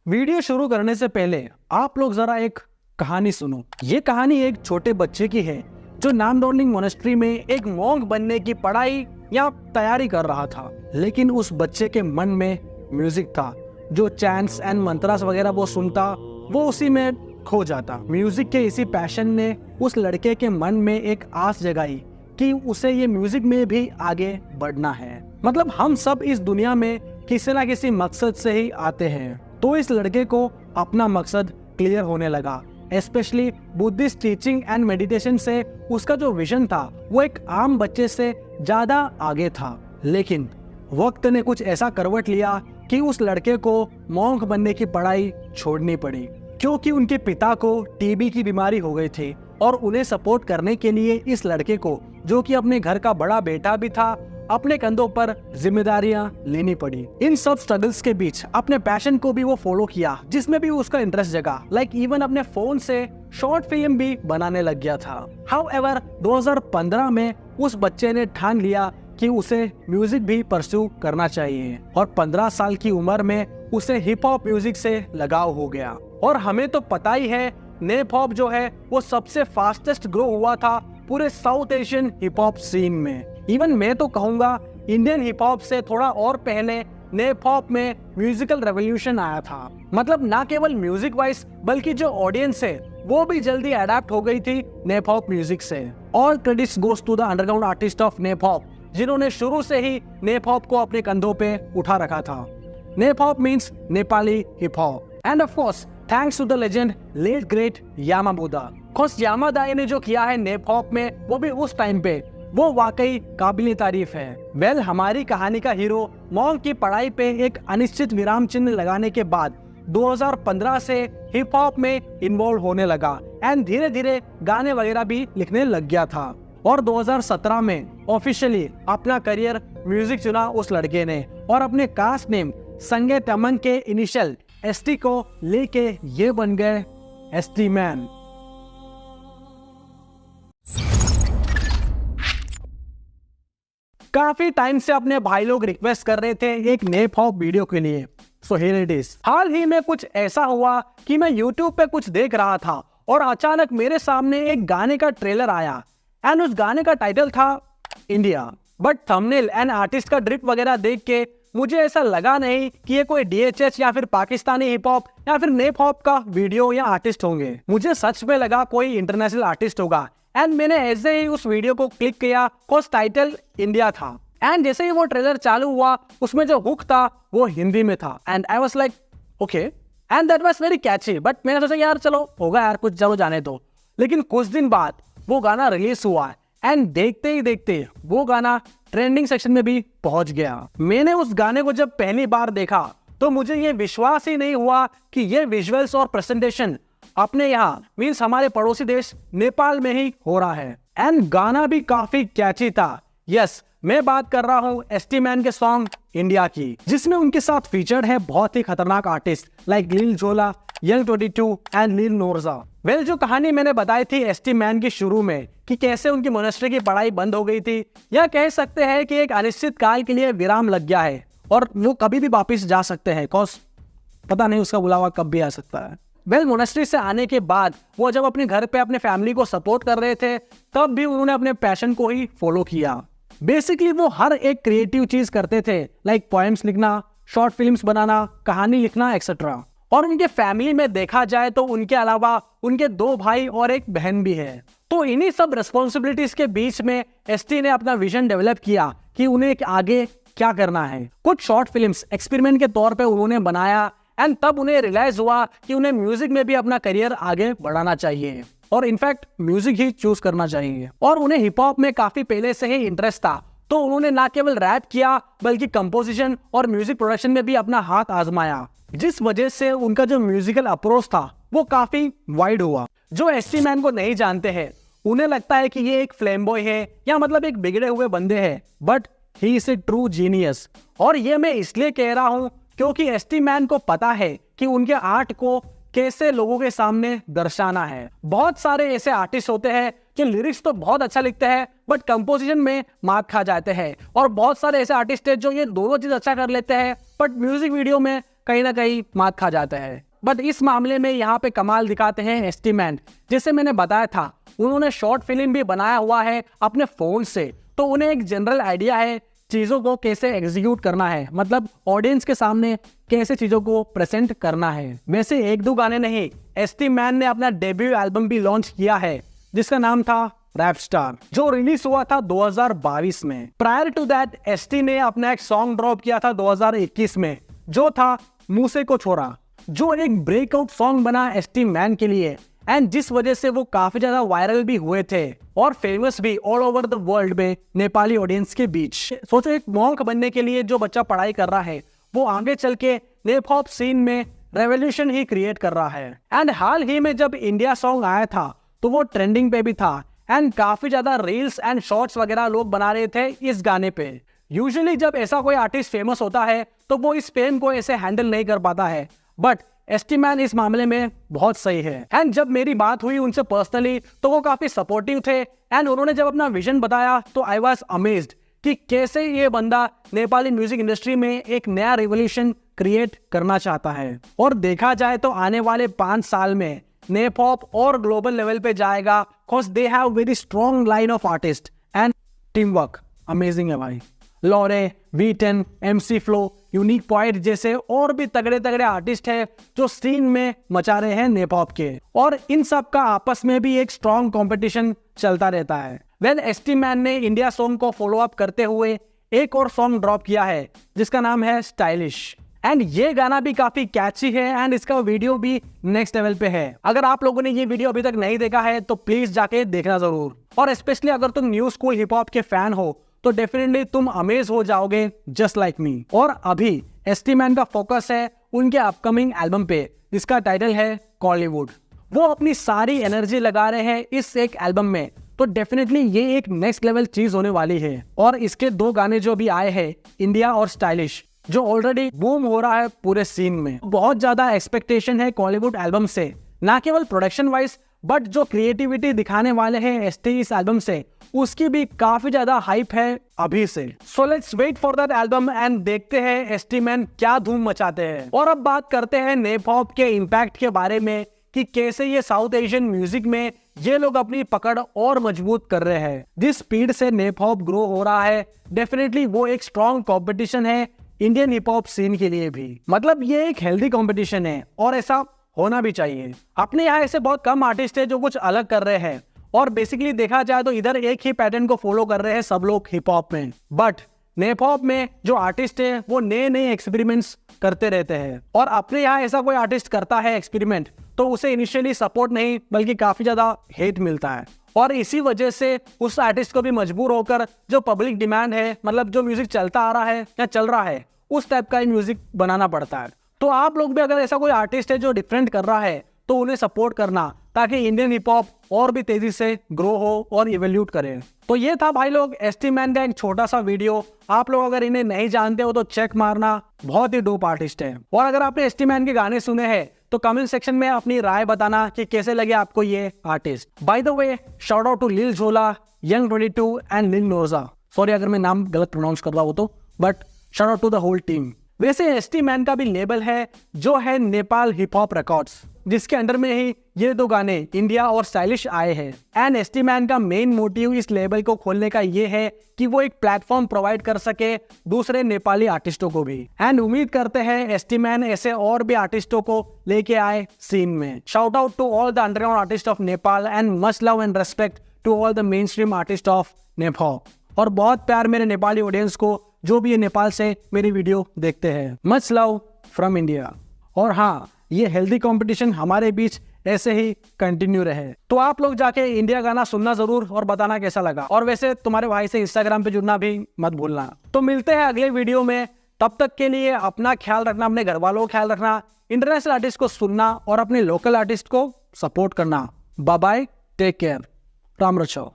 Video शुरू करने से पहले आप लोग जरा एक कहानी सुनो। ये कहानी एक छोटे बच्चे की है जो नामडोलिंग मोनेस्ट्री में एक मॉन्क बनने की पढ़ाई या तैयारी कर रहा था। लेकिन उस बच्चे के मन में म्यूजिक था। जो चैंट्स एंड मंत्रास वगैरह वो सुनता, वो उसी में खो जाता। म्यूजिक के इसी पैशन ने उस लड़के के मन में एक आस जगाई कि उसे ये म्यूजिक में भी आगे बढ़ना है। मतलब हम सब इस दुनिया में किसी ना किसी मकसद से ही आते हैं। तो इस लड़के को अपना मकसद क्लियर होने लगा। Specially Buddhist teaching and meditation से उसका जो विजन था वो एक आम बच्चे से ज्यादा आगे था। लेकिन वक्त ने कुछ ऐसा करवट लिया कि उस लड़के को मॉन्क बनने की पढ़ाई छोड़नी पड़ी, क्योंकि उनके पिता को टीबी की बीमारी हो गई थी और उन्हें सपोर्ट करने के लिए इस लड़के को, जो कि अपने घर का बड़ा बेटा भी था, अपने कंधों पर जिम्मेदारियां लेनी पड़ी। इन सब स्ट्रगल्स के बीच अपने पैशन को भी वो फॉलो किया, जिसमें भी उसका इंटरेस्ट जगा। लाइक इवन अपने फोन से शॉर्ट फिल्म भी बनाने लग गया था। हाउएवर 2015 में उस बच्चे ने ठान लिया कि उसे म्यूजिक भी परस्यू करना चाहिए और 15 साल की उम्र में उसे हिप हॉप म्यूजिक से लगाव हो गया। और हमें तो पता ही है, नेप हॉप जो है वो सबसे फास्टेस्ट ग्रो हुआ था पूरे South Asian hip hop scene में। इवन मैं तो कहूंगा इंडियन हिप हॉप से थोड़ा और पहले नेप हॉप में म्यूजिकल रेवोल्यूशन आया था। मतलब ना केवल म्यूजिक वाइज बल्कि जो ऑडियंस है वो भी जल्दी अडेप्ट हो गई थी नेप हॉप म्यूजिक से। All credits goes to the underground artist of Nep hop, जिन्होंने शुरू से ही नेप हॉप को अपने कंधों पे उठा रखा था। Nep hop means Nepali hip hop. And of course thanks to the legend late great Yama Buddha. Yama दाई ने जो किया है नेप हॉप में, वो भी उस टाइम पे, वो वाकई काबिल तारीफ है। हमारी कहानी का हीरो मॉन्क की पढ़ाई पे एक अनिश्चित विराम चिन्ह लगाने के बाद 2015 से हिप हॉप में इन्वॉल्व होने लगा एंड धीरे धीरे गाने वगैरह भी लिखने लग गया था। और 2017 में ऑफिशियली अपना करियर म्यूजिक चुना उस लड़के ने और अपने कास्ट नेम संगे तमंग के इनिशियल एसटी को लेके ये बन गए एसटी मैन। काफी टाइम से अपने भाई लोग रिक्वेस्ट कर रहे थे एक नेप हॉप वीडियो के लिए, सो हियर इट इज। हाल ही में कुछ ऐसा हुआ कि मैं YouTube पे कुछ देख रहा था और अचानक मेरे सामने एक गाने का ट्रेलर आया एंड उस गाने का टाइटल था India. But thumbnail and artist का ड्रिप वगैरह देख के मुझे ऐसा लगा नहीं कि ये कोई DHH या फिर पाकिस्तानी हिप हॉप या फिर नेप हॉप का वीडियो या आर्टिस्ट होंगे। मुझे सच में लगा कोई इंटरनेशनल आर्टिस्ट होगा एंड मैंने ऐसे ही उस वीडियो को क्लिक किया, कोस टाइटल इंडिया था। एंड जैसे ही वो ट्रेलर चालू हुआ उसमें जो हुक था वो हिंदी में था and I was like okay and that was very catchy. But मैंने सोचा यार चलो होगा यार कुछ, चलो जाने दो। लेकिन कुछ दिन बाद वो गाना रिलीज हुआ एंड देखते ही देखते वो गाना ट्रेंडिंग सेक्शन में भी पहुंच गया। मैंने उस गाने को जब पहली बार देखा तो मुझे ये विश्वास ही नहीं हुआ कि ये विजुअल्स और प्रेजेंटेशन अपने यहाँ मीन्स हमारे पड़ोसी देश नेपाल में ही हो रहा है। एंड गाना भी काफी कैची था। यस, मैं बात कर रहा हूँ एसटी मैन के सॉन्ग इंडिया की, जिसमें उनके साथ फीचर्ड है बहुत ही खतरनाक आर्टिस्ट लाइक लील जोला, यंग 22 एंड लील नोरजा। जो कहानी मैंने बताई थी एसटी मैन की शुरू में कि कैसे उनकी मोनेस्ट्री की पढ़ाई बंद हो गई थी, या कह सकते हैं कि एक अनिश्चित काल के लिए विराम लग गया है और वो कभी भी वापिस जा सकते हैं, कॉज पता नहीं उसका बुलावा कब भी आ सकता है। मोनेस्ट्री से आने के बाद वो जब अपने घर पे अपने फैमिली को सपोर्ट कर रहे थे तब भी उन्होंने अपने पैशन को ही फॉलो किया। बेसिकली वो हर एक क्रिएटिव चीज करते थे, लाइक पोएम्स लिखना, शॉर्ट फिल्म्स बनाना, कहानी लिखना एक्सेट्रा। और उनके फैमिली में देखा जाए तो उनके अलावा उनके 2 भाई और एक बहन भी है। तो इन्हीं सब रिस्पॉन्सिबिलिटीज के बीच में एसटी ने अपना विजन डेवलप किया कि उन्हें आगे क्या करना है। कुछ शॉर्ट फिल्म्स एक्सपेरिमेंट के तौर पे उन्होंने बनाया एंड तब उन्हें रियलाइज हुआ कि उन्हें म्यूजिक में भी अपना करियर आगे बढ़ाना चाहिए और इनफैक्ट म्यूजिक ही चूज करना चाहिए। और उन्हें हिप हॉप में काफी पहले से ही इंटरेस्ट था, तो उन्होंने ना केवल रैप किया बल्कि कंपोजिशन और म्यूजिक प्रोडक्शन में भी अपना हाथ आजमाया, जिस वजह से उनका जो म्यूजिकल अप्रोच था वो काफी वाइड हुआ। जो एसटी मैन को नहीं जानते हैं उन्हें लगता है कि ये एक फ्लेम बॉय है या मतलब एक बिगड़े हुए बंदे हैं, but he is a true genius. और ये मैं इसलिए कह रहा हूँ क्योंकि एसटी मैन को पता है कि उनके आर्ट को कैसे लोगों के सामने दर्शाना है। बहुत सारे ऐसे आर्टिस्ट होते हैं जो लिरिक्स तो बहुत अच्छा लिखते हैं बट कंपोजिशन में मात खा जाते हैं, और बहुत सारे ऐसे आर्टिस्ट हैं जो ये दोनों चीज अच्छा कर लेते हैं बट म्यूजिक वीडियो में कहीं ना कहीं मात खा जाता है। बट इस मामले में यहाँ पे कमाल दिखाते हैं एसटी मैन। जैसे मैंने बताया था, उन्होंने शॉर्ट फिल्म भी बनाया हुआ है अपने फोन से, तो उन्हें एक जनरल आइडिया है चीज़ों को कैसे एग्जीक्यूट करना है, मतलब ऑडियंस के सामने कैसे चीज़ों को प्रेजेंट करना है। वैसे एक दो गाने नहीं, एसटी मैन ने अपना डेब्यू एल्बम भी लॉन्च किया है जिसका नाम था रैप स्टार, जो रिलीज हुआ था 2022 में। प्रायर टू दैट एसटी ने अपना एक सॉन्ग ड्रॉप किया था 2021 में, जो था मूसे को छोड़ा, जो एक ब्रेकआउट सॉन्ग बना एसटी मैन के लिए, एंड जिस वजह से वो काफी ज्यादा वायरल भी हुए थे और फेमस भी ऑल ओवर द वर्ल्ड में नेपाली ऑडियंस के बीच। सोचो, एक मॉन्क बनने के लिए जो बच्चा पढ़ाई कर रहा है, वो आगे चल के नेप हॉप सीन में रेवोल्यूशन ही क्रिएट कर रहा है। एंड हाल ही में जब इंडिया सॉन्ग आया था तो वो ट्रेंडिंग पे भी था, एंड काफी ज्यादा रील्स एंड शॉर्ट्स वगैरह लोग बना रहे थे इस गाने पे। यूजुअली जब ऐसा कोई आर्टिस्ट फेमस होता है तो वो इस फेम को ऐसे हैंडल नहीं कर पाता है, बट एसटी मैन इस मामले में बहुत सही है। एंड जब मेरी बात हुई उनसे पर्सनली तो वो काफी सपोर्टिव थे, एंड उन्होंने जब अपना विजन बताया तो आई वाज अमेज्ड कि कैसे ये बंदा नेपाली म्यूजिक इंडस्ट्री में एक नया रिवोल्यूशन क्रिएट करना चाहता है। और देखा जाए तो आने वाले 5 साल में नेप हॉप और ग्लोबल लेवल पे जाएगा, because they have very strong line of artist and team work amazing है भाई। लॉरे, V10, MC flow, unique point जैसे और भी तगड़े तगड़े आर्टिस्ट हैं जो सीन में मचा रहे हैं नेप हॉप के, और इन सब का आपस में भी एक स्ट्रॉन्ग कंपटीशन चलता रहता है। वेल, एसटी मैन ने इंडिया सॉन्ग को फॉलो अप करते हुए एक और सॉन्ग ड्रॉप किया है जिसका नाम है स्टाइलिश, एंड ये गाना भी काफी कैची है एंड इसका वीडियो भी नेक्स्ट लेवल पे है। अगर आप लोगों ने ये वीडियो अभी तक नहीं देखा है तो प्लीज जाके देखना जरूर, और स्पेशली अगर तुम न्यू स्कूल हिप हॉप के फैन हो तो डेफिनेटली तुम अमेज हो जाओगे जस्ट लाइक मी। और अभी एसटी मैन का फोकस है उनके अपकमिंग एल्बम पे जिसका टाइटल है कॉलीवुड। वो अपनी सारी एनर्जी लगा रहे हैं इस एक एल्बम में, तो डेफिनेटली ये एक नेक्स्ट लेवल चीज होने वाली है। और इसके 2 गाने जो भी आए हैं, इंडिया और स्टाइलिश, जो ऑलरेडी बूम हो रहा है पूरे सीन में। बहुत ज्यादा एक्सपेक्टेशन है कॉलीवुड एल्बम से, ना केवल प्रोडक्शन वाइज बट जो क्रिएटिविटी दिखाने वाले हैं एसटी इस एल्बम से, उसकी भी काफी ज्यादा हाइप है अभी से। So let's wait for that album and देखते हैं एसटी मैन क्या धूम मचाते हैं। और अब बात करते हैं नेप हॉप के इम्पैक्ट के बारे में कि कैसे ये साउथ एशियन म्यूजिक में ये लोग अपनी पकड़ और मजबूत कर रहे हैं। जिस स्पीड से नेप हॉप ग्रो हो रहा है, डेफिनेटली वो एक स्ट्रॉन्ग कॉम्पिटिशन है इंडियन हिप हॉप सीन के लिए भी। मतलब ये एक हेल्दी कॉम्पिटिशन है और ऐसा होना भी चाहिए। अपने यहाँ ऐसे बहुत कम आर्टिस्ट है जो कुछ अलग कर रहे हैं, और बेसिकली देखा जाए तो इधर एक ही पैटर्न को फॉलो कर रहे हैं सब लोग हिप हॉप में। बट नेप हॉप में जो आर्टिस्ट है वो नए नए एक्सपेरिमेंट्स करते रहते हैं, और अपने यहाँ ऐसा कोई आर्टिस्ट करता है एक्सपेरिमेंट तो उसे इनिशियली सपोर्ट नहीं बल्कि काफी ज्यादा हेट मिलता है, और इसी वजह से उस आर्टिस्ट को भी मजबूर होकर जो पब्लिक डिमांड है, मतलब जो म्यूजिक चलता आ रहा है या चल रहा है, उस टाइप का म्यूजिक बनाना पड़ता है। तो आप लोग भी अगर ऐसा कोई आर्टिस्ट है जो डिफरेंट कर रहा है तो उन्हें सपोर्ट करना, ताकि इंडियन हिप हॉप और भी तेजी से ग्रो हो और इवोल्यूट करे। तो ये था भाई लोग एसटी मैन का एक छोटा सा वीडियो। आप लोग अगर इन्हें नहीं जानते हो तो चेक मारना, बहुत ही डोप आर्टिस्ट है। और अगर आपने एसटी मैन के गाने सुने हैं तो कमेंट सेक्शन में अपनी राय बताना कि कैसे लगे आपको ये artist. By the way, shout out to Lil Jhola, Young22 and लिल नोजा। सॉरी अगर मैं नाम गलत प्रोनाउंस कर रहा हूँ तो, but shout out to the whole team. वैसे एसटी मैन का भी लेबल है जो है नेपाल हिप हॉप रिकॉर्ड्स, जिसके अंडर में ही ये 2 गाने इंडिया और स्टाइलिश आए हैं। एंड एसटी मैन का मेन मोटिव इस लेबल को खोलने का ये है कि वो एक प्लेटफॉर्म प्रोवाइड कर सके दूसरे नेपाली आर्टिस्टों को भी। एंड उम्मीद करते हैं एसटी मैन ऐसे और भी आर्टिस्टों को लेके आए सीन में। Shout out to all the underground artist of Nepal and much love and respect to all the mainstream artist of Nep hop. और बहुत प्यार मेरे नेपाली ऑडियंस को जो भी ये नेपाल से मेरी वीडियो देखते हैं। Much love from India. और हाँ, ये हेल्दी कंपटीशन हमारे बीच ऐसे ही कंटिन्यू रहे। तो आप लोग जाके इंडिया गाना सुनना जरूर और बताना कैसा लगा। और वैसे तुम्हारे भाई से इंस्टाग्राम पे जुड़ना भी मत भूलना। तो मिलते हैं अगले वीडियो में, तब तक के लिए अपना ख्याल रखना, अपने घर वालों का ख्याल रखना, इंटरनेशनल आर्टिस्ट को सुनना और अपने लोकल आर्टिस्ट को सपोर्ट करना। बाय बाय, टेक केयर, राम रचो।